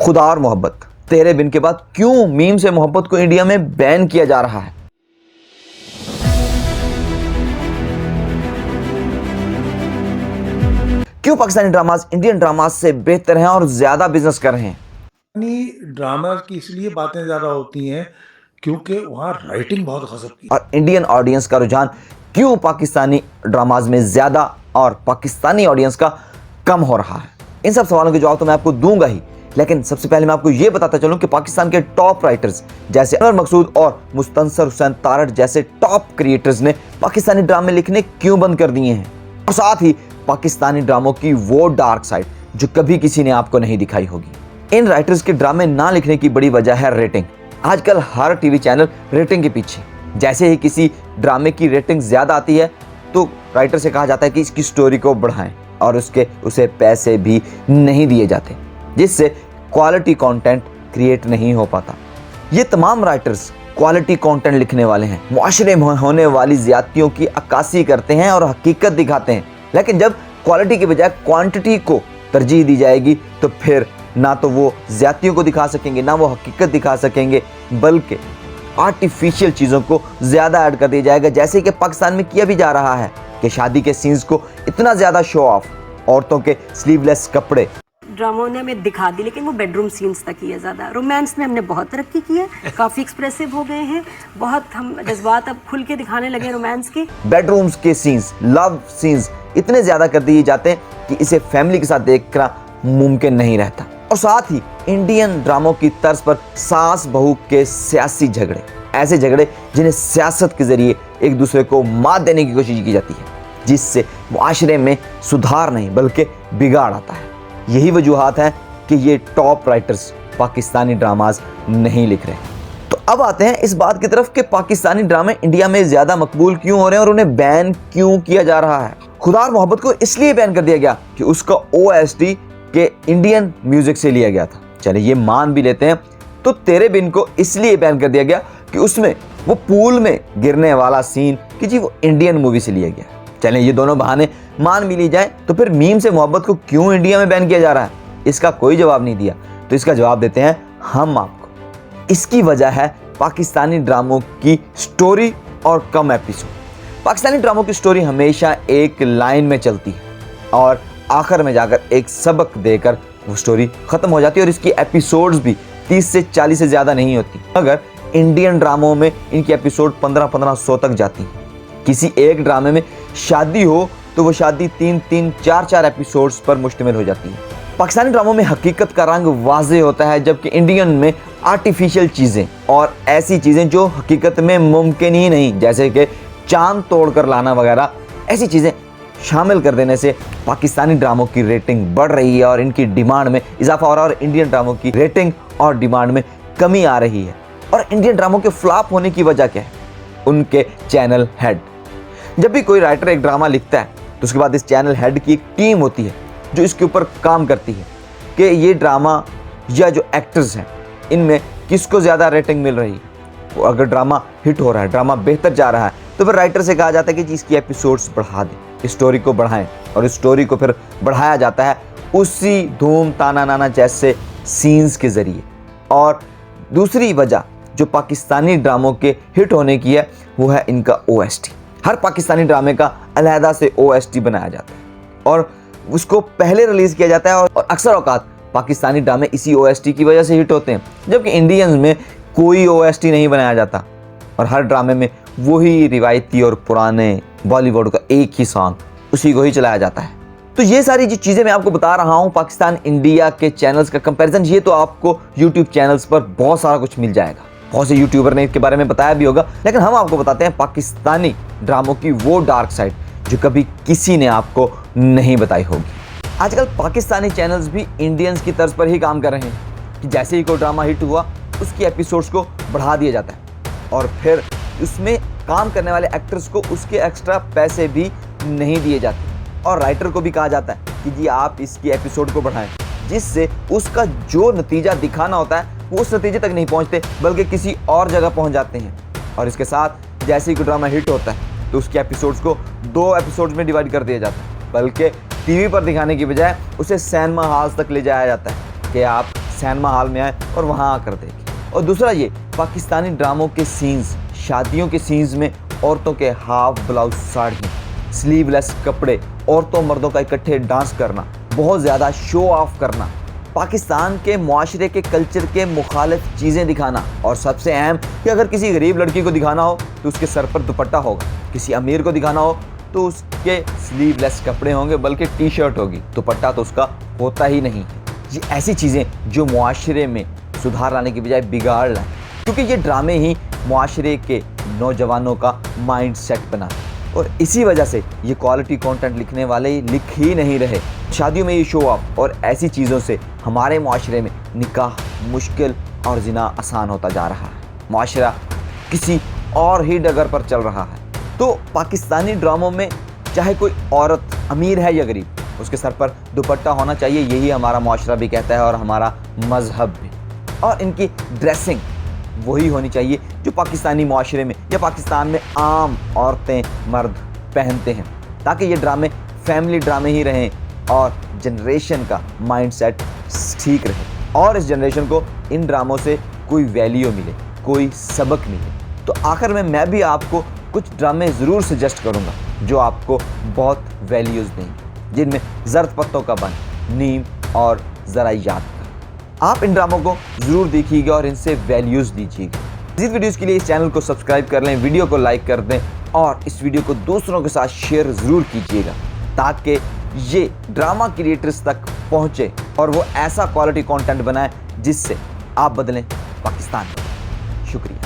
खुदा और मोहब्बत, तेरे बिन के बाद क्यों मीम से मोहब्बत को इंडिया में बैन किया जा रहा है? क्यों पाकिस्तानी ड्रामाज इंडियन ड्रामाज से बेहतर हैं और ज्यादा बिजनेस कर रहे हैं? ड्रामा की इसलिए बातें ज़्यादा होती हैं क्योंकि वहाँ राइटिंग बहुत गजब की। और इंडियन ऑडियंस का रुझान क्यों पाकिस्तानी ड्रामाज में ज्यादा और पाकिस्तानी ऑडियंस का कम हो रहा है? इन सब सवालों के जवाब तो मैं आपको दूंगा ही, लेकिन सबसे पहले मैं आपको यह बताता चलूं कि पाकिस्तान के टॉप राइटर्स जैसे अनवर मकसूद और मुस्तंसर हुसैन तारड़ जैसे टॉप क्रिएटर्स ने पाकिस्तानी ड्रामे लिखने क्यों बंद कर दिए हैं, और साथ ही पाकिस्तानी ड्रामों की वो डार्क साइड जो कभी किसी ने आपको नहीं दिखाई होगी। इन राइटर्स के ड्रामे ना लिखने की बड़ी वजह है रेटिंग। आजकल हर टीवी चैनल रेटिंग के पीछे। जैसे ही किसी ड्रामे की रेटिंग ज्यादा आती है तो राइटर से कहा जाता है कि इसकी स्टोरी को बढ़ाएं, और उसे पैसे भी नहीं दिए जाते, जिससे क्वालिटी कंटेंट क्रिएट नहीं हो पाता। ये तमाम राइटर्स क्वालिटी कंटेंट लिखने वाले हैं, मुआशरे में होने वाली ज्यादतियों की अक्कासी करते हैं और हकीकत दिखाते हैं। लेकिन जब क्वालिटी के बजाय क्वांटिटी को तरजीह दी जाएगी तो फिर ना तो वो ज्यादतियों को दिखा सकेंगे, ना वो हकीकत दिखा सकेंगे, बल्कि आर्टिफिशियल चीज़ों को ज़्यादा ऐड कर दिया जाएगा। जैसे कि पाकिस्तान में किया भी जा रहा है कि शादी के सीन्स को इतना ज़्यादा शो ऑफ, औरतों के स्लीवलेस कपड़े ड्रामों ने हमें दिखा दी, लेकिन वो बेडरूम सीन्स तक ही है ज़्यादा। रोमांस में हमने बहुत तरक्की की है, काफ़ी एक्सप्रेसिव हो गए हैं, बहुत हम जज्बात अब खुल के दिखाने लगे रोमांस के। बेडरूम्स के सीन्स, लव सीन्स इतने ज़्यादा कर दिए जाते हैं कि इसे फैमिली के साथ देखना मुमकिन नहीं रहता। और साथ ही इंडियन ड्रामों की तर्ज पर सास बहू के सियासी झगड़े, ऐसे झगड़े जिन्हें सियासत के जरिए एक दूसरे को मात देने की कोशिश की जाती है, जिससे मुआशरे में सुधार नहीं बल्कि बिगाड़ आता है। यही वजूहात है कि ये टॉप राइटर्स पाकिस्तानी ड्रामाज नहीं लिख रहे। तो अब आते हैं इस बात की तरफ कि पाकिस्तानी ड्रामे इंडिया में ज्यादा मकबूल क्यों हो रहे हैं और उन्हें बैन क्यों किया जा रहा है। खुदा और मोहब्बत को इसलिए बैन कर दिया गया कि उसका OST के इंडियन म्यूजिक से लिया गया था, चलिए ये मान भी लेते हैं। तो तेरे बिन को इसलिए बैन कर दिया गया कि उसमें वो पूल में गिरने वाला सीन कि जी वो इंडियन मूवी से लिया गया। चलें ये दोनों बहाने मान भी ली जाए, तो फिर मीम से मोहब्बत को क्यों इंडिया में बैन किया जा रहा है, इसका कोई जवाब नहीं दिया। तो इसका जवाब देते हैं हम आपको। इसकी वजह है पाकिस्तानी ड्रामों की स्टोरी और कम एपिसोड। पाकिस्तानी ड्रामों की स्टोरी हमेशा एक लाइन में चलती है और आखिर में जाकर एक सबक देकर वो स्टोरी खत्म हो जाती है, और इसकी एपिसोड्स भी 30 से 40 से ज़्यादा नहीं होती। अगर इंडियन ड्रामों में इनकी एपिसोड 1500 तक जाती है। किसी एक ड्रामे में शादी हो तो वो शादी 3-3, 4-4 एपिसोड्स पर मुश्तमिल हो जाती है। पाकिस्तानी ड्रामों में हकीकत का रंग वाज़ेह होता है, जबकि इंडियन में आर्टिफिशियल चीज़ें और ऐसी चीज़ें जो हकीकत में मुमकिन ही नहीं, जैसे कि चांद तोड़कर लाना वगैरह, ऐसी चीज़ें शामिल कर देने से पाकिस्तानी ड्रामों की रेटिंग बढ़ रही है और इनकी डिमांड में इजाफा हो रहा है, और इंडियन ड्रामों की रेटिंग और डिमांड में कमी आ रही है। और इंडियन ड्रामों के फ्लॉप होने की वजह क्या है? उनके चैनल हेड। जब भी कोई राइटर एक ड्रामा लिखता है तो उसके बाद इस चैनल हेड की एक टीम होती है जो इसके ऊपर काम करती है कि ये ड्रामा या जो एक्टर्स हैं इनमें किसको ज़्यादा रेटिंग मिल रही है। अगर ड्रामा हिट हो रहा है, ड्रामा बेहतर जा रहा है, तो फिर राइटर से कहा जाता है कि जी इसकी एपिसोड्स बढ़ा दें, स्टोरी को बढ़ाएं, और इस स्टोरी को फिर बढ़ाया जाता है उसी धूम ताना नाना जैसे सीन्स के ज़रिए। और दूसरी वजह जो पाकिस्तानी ड्रामों के हिट होने की है वो है इनका OST। हर पाकिस्तानी ड्रामे का अलहदा से OST बनाया जाता है और उसको पहले रिलीज़ किया जाता है, और अक्सर औकात पाकिस्तानी ड्रामे इसी OST की वजह से हिट होते हैं, जबकि इंडियंस में कोई OST नहीं बनाया जाता और हर ड्रामे में वही रिवायती और पुराने बॉलीवुड का एक ही सॉन्ग, उसी को ही चलाया जाता है। तो ये सारी जो चीज़ें मैं आपको बता रहा हूँ पाकिस्तान इंडिया के चैनल्स का कंपैरिजन, ये तो आपको यूट्यूब चैनल्स पर बहुत सारा कुछ मिल जाएगा, बहुत से यूट्यूबर ने इसके बारे में बताया भी होगा, लेकिन हम आपको बताते हैं पाकिस्तानी ड्रामों की वो डार्क साइड जो कभी किसी ने आपको नहीं बताई होगी। आजकल पाकिस्तानी चैनल्स भी इंडियंस की तर्ज पर ही काम कर रहे हैं कि जैसे ही कोई ड्रामा हिट हुआ उसकी एपिसोड्स को बढ़ा दिया जाता है, और फिर उसमें काम करने वाले एक्टर्स को उसके एक्स्ट्रा पैसे भी नहीं दिए जाते, और राइटर को भी कहा जाता है कि जी आप इसकी एपिसोड को बढ़ाएं, जिससे उसका जो नतीजा दिखाना होता है वो उस नतीजे तक नहीं पहुंचते बल्कि किसी और जगह पहुंच जाते हैं। और इसके साथ जैसे ही कोई ड्रामा हिट होता है तो उसके एपिसोड्स को 2 एपिसोड्स में डिवाइड कर दिया जाता है, बल्कि टीवी पर दिखाने की बजाय उसे सिनेमा हॉल्स तक ले जाया जाता है कि आप सिनेमा हॉल में आए और वहाँ आकर देखें। और दूसरा ये, पाकिस्तानी ड्रामों के सीन्स, शादियों के सीन्स में औरतों के हाफ ब्लाउज साड़ियाँ, स्लीवलेस कपड़े, औरतों मर्दों का इकट्ठे डांस करना, बहुत ज़्यादा शो ऑफ करना, पाकिस्तान के मुआशरे के कल्चर के मुखालिफ चीज़ें दिखाना, और सबसे अहम कि अगर किसी गरीब लड़की को दिखाना हो तो उसके सर पर दुपट्टा होगा, किसी अमीर को दिखाना हो तो उसके स्लीवलेस कपड़े होंगे, बल्कि टी शर्ट होगी, दुपट्टा तो उसका होता ही नहीं है। ये ऐसी चीज़ें जो मुआशरे में सुधार लाने की बजाय बिगाड़ लाएं, क्योंकि ये ड्रामे ही मुआशरे के नौजवानों का माइंड सेट बनाते हैं। और इसी वजह से ये क्वालिटी कंटेंट लिखने वाले लिख ही नहीं रहे। शादियों में ये शो ऑफ और ऐसी चीज़ों से हमारे मुआशरे में निकाह मुश्किल और जिना आसान होता जा रहा है। मुआशरा किसी और ही डगर पर चल रहा है। तो पाकिस्तानी ड्रामों में चाहे कोई औरत अमीर है या गरीब, उसके सर पर दुपट्टा होना चाहिए, यही हमारा मुआशरा भी कहता है और हमारा मजहब भी। और इनकी ड्रेसिंग वही होनी चाहिए जो पाकिस्तानी मुआशरे में या पाकिस्तान में आम औरतें मर्द पहनते हैं, ताकि ये ड्रामे फैमिली ड्रामे ही रहें और जनरेशन का माइंडसेट ठीक रहे और इस जनरेशन को इन ड्रामों से कोई वैल्यू मिले, कोई सबक मिले। तो आखिर में मैं भी आपको कुछ ड्रामे ज़रूर सजेस्ट करूँगा जो आपको बहुत वैल्यूज़ देंगे, जिनमें ज़र्द पत्तों का बन, नीम और ज़रा याद कर। आप इन ड्रामों को ज़रूर देखिएगा और इनसे वैल्यूज़ लीजिएगा। इस वीडियोज़ के लिए इस चैनल को सब्सक्राइब कर लें, वीडियो को लाइक कर दें और इस वीडियो को दूसरों के साथ शेयर ज़रूर कीजिएगा, ताकि ये ड्रामा क्रिएटर्स तक पहुँचे और वो ऐसा क्वालिटी कंटेंट बनाए जिससे आप बदलें पाकिस्तान को। शुक्रिया।